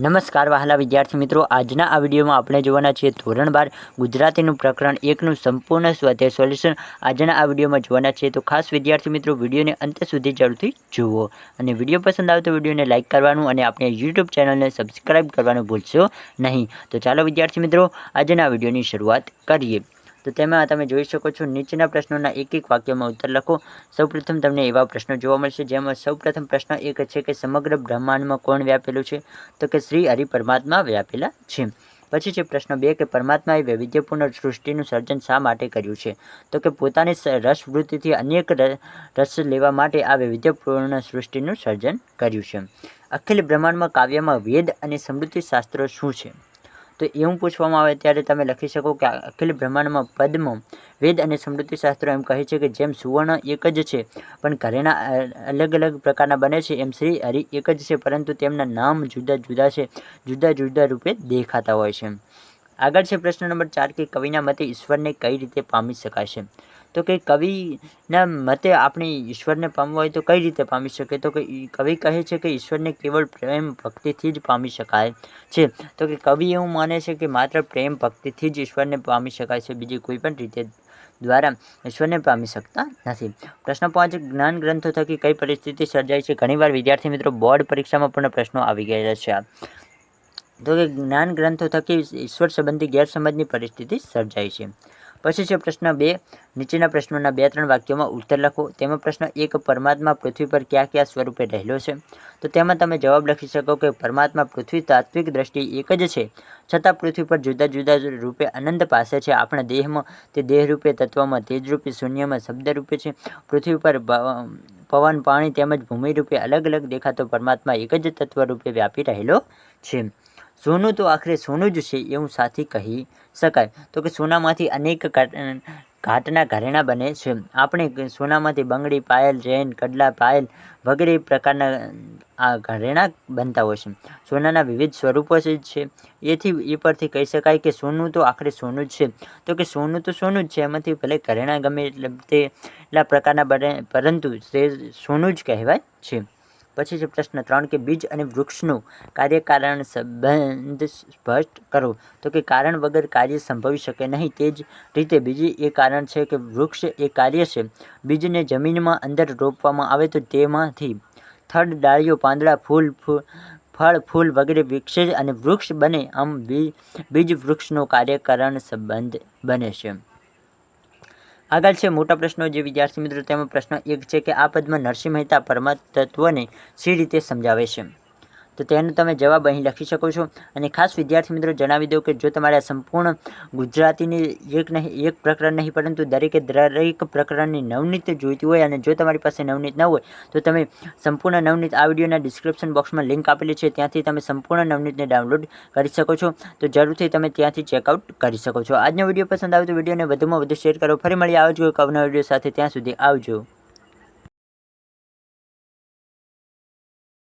નમસ્કાર વહાલા વિદ્યાર્થી મિત્રો, આજના આ વિડીયોમાં આપણે જોવાના છીએ ધોરણ 12 ગુજરાતીનું પ્રકરણ 1નું સંપૂર્ણ સ્વાધ્યાય સોલ્યુશન આજના આ વિડીયોમાં જોવાના છીએ। તો ખાસ વિદ્યાર્થી મિત્રો વિડીયોને અંત સુધી જરૂરથી જુઓ અને વિડીયો પસંદ આવે તો વિડીયોને લાઇક કરવાનું અને આપણી યુટ્યુબ ચેનલને સબસ્ક્રાઇબ કરવાનું ભૂલશો નહીં। તો ચાલો વિદ્યાર્થી મિત્રો આજના વિડીયોની શરૂઆત કરીએ। તો તેમાં તમે જોઈ શકો છો નીચેના પ્રશ્નોના એક એક વાક્યમાં ઉત્તર લખો। સૌપ્રથમ તમને એવા પ્રશ્નો જોવા મળશે જેમાં સૌપ્રથમ પ્રશ્ન એક છે કે સમગ્ર બ્રહ્માંડમાં કોણ વ્યાપેલું છે? તો કે શ્રી હરિ પરમાત્મા વ્યાપેલા છે। પછી છે પ્રશ્ન 2 કે પરમાત્માએ વૈવિધ્યપૂર્ણ સૃષ્ટિનું સર્જન શા માટે કર્યું છે? તો કે પોતાની રસવૃત્તિથી અનેક રસ લેવા માટે આ વૈવિધ્યપૂર્ણ સૃષ્ટિનું સર્જન કર્યું છે। અખિલ બ્રહ્માંડમાં કાવ્યમાં વેદ અને સ્મૃતિ શાસ્ત્રો શું છે? તો એવું પૂછવામાં આવે ત્યારે તમે લખી શકો કે અખિલ બ્રહ્માંડમાં પદ્મ વેદ અને સ્મૃતિ શાસ્ત્રો એમ કહે છે કે જેમ સુવર્ણ એક જ છે પણ ઘરેણા અલગ અલગ પ્રકારના બને છે, એમ શ્રી હરિ એક જ છે પરંતુ તેમના નામ જુદા જુદા છે, જુદા જુદા રૂપે દેખાતા હોય છે। આગળ છે પ્રશ્ન નંબર 4 કે કવિના મતે ઈશ્વરને કઈ રીતે પામી શકાય છે? તો કે કવિના મતે આપણે ઈશ્વરને પામવા હોય તો કઈ રીતે પામી શકે? તો કે કવિ કહે છે કે ઈશ્વરને કેવળ પ્રેમ ભક્તિથી જ પામી શકાય છે। તો કે કવિ એવું માને છે કે માત્ર પ્રેમ ભક્તિથી જ ઈશ્વરને પામી શકાય છે, બીજી કોઈ પણ રીતે દ્વારા ઈશ્વરને પામી શકતા નથી। પ્રશ્ન 5 જ્ઞાન ગ્રંથો થકી કઈ પરિસ્થિતિ સર્જાય છે? ઘણીવાર વિદ્યાર્થી મિત્રો બોર્ડ પરીક્ષામાં પણ પ્રશ્નો આવી ગયેલા છે। તો કે જ્ઞાન ગ્રંથો થકી ઈશ્વર સંબંધી ગેરસમજની પરિસ્થિતિ સર્જાય છે। પછી છે પ્રશ્ન 2 નીચેના પ્રશ્નોના 2-3 વાક્યોમાં ઉત્તર લખો। તેમાં પ્રશ્ન 1 પરમાત્મા પૃથ્વી પર કયા કયા સ્વરૂપે રહેલો છે? તો તેમાં તમે જવાબ લખી શકો કે પરમાત્મા પૃથ્વી તાત્વિક દ્રષ્ટિએ એક જ છે, છતાં પૃથ્વી પર જુદા જુદા રૂપે આનંદ પાસે છે। આપણા દેહમાં તે દેહ રૂપે, તત્વમાં તેજ રૂપે, શૂન્યમાં શબ્દ રૂપે છે। પૃથ્વી પર પવન, પાણી તેમજ ભૂમિ રૂપે અલગ અલગ દેખાતો પરમાત્મા એક જ તત્વ રૂપે વ્યાપી રહેલો છે। સોનું તો આખરે સોનું જ છે એવું સાથી કહી શકાય। તો કે સોનામાંથી અનેક ઘાટના ઘરેણા બને છે। આપણે સોનામાંથી બંગડી, પાયલ, ચેન, કડલા, પાયલ વગેરે પ્રકારના આ ઘરેણા બનતા હોય છે। સોનાના વિવિધ સ્વરૂપો છે, એ પરથી કહી શકાય કે સોનું તો આખરે સોનું જ છે। તો કે સોનું તો સોનું જ છે, એમાંથી ભલે ઘરેણા ગમે તેટલા પ્રકારના બને પરંતુ તે સોનું જ કહેવાય છે। પછી છે પ્રશ્ન 3 કે બીજ અને વૃક્ષનું કાર્યકારણ સંબંધ સ્પષ્ટ કરો। તો કે કારણ વગર કાર્ય સંભવી શકે નહીં, તે જ રીતે બીજ એ કારણ છે કે વૃક્ષ એ કાર્ય છે। બીજને જમીનમાં અંદર રોપવામાં આવે તો તેમાંથી થડ, ડાળીઓ, પાંદડા, ફળ, ફૂલ વગેરે વિકસે અને વૃક્ષ બને, આમ બીજ વૃક્ષનો કાર્યકારણ સંબંધ બને છે। આગળ છે મોટા પ્રશ્નો જે વિદ્યાર્થી મિત્રો, તેમાં પ્રશ્ન 1 છે કે આ પદમાં નરસિંહ મહેતા પરમતત્વને શી રીતે સમજાવે છે? તો તેનો તમે જવાબ અહીં લખી શકો છો। અને ખાસ વિદ્યાર્થી મિત્રો જણાવી દઉં કે જો તમારે આ સંપૂર્ણ ગુજરાતીની એક પ્રકરણ નહીં પરંતુ દરેક પ્રકરણની નવનીત જોઈતી હોય અને જો તમારી પાસે નવનીત ન હોય તો તમે સંપૂર્ણ નવનીત આ વિડીયોના ડિસ્ક્રિપ્શન બોક્સમાં લિંક આપેલી છે, ત્યાંથી તમે સંપૂર્ણ નવનીતને ડાઉનલોડ કરી શકો છો। તો જરૂરથી તમે ત્યાંથી ચેકઆઉટ કરી શકો છો। આજનો વિડીયો પસંદ આવે તો વિડીયોને વધુમાં વધુ શેર કરો। ફરી મળીએ આવો જ કોઈ નવા વિડીયો સાથે, ત્યાં સુધી આવજો।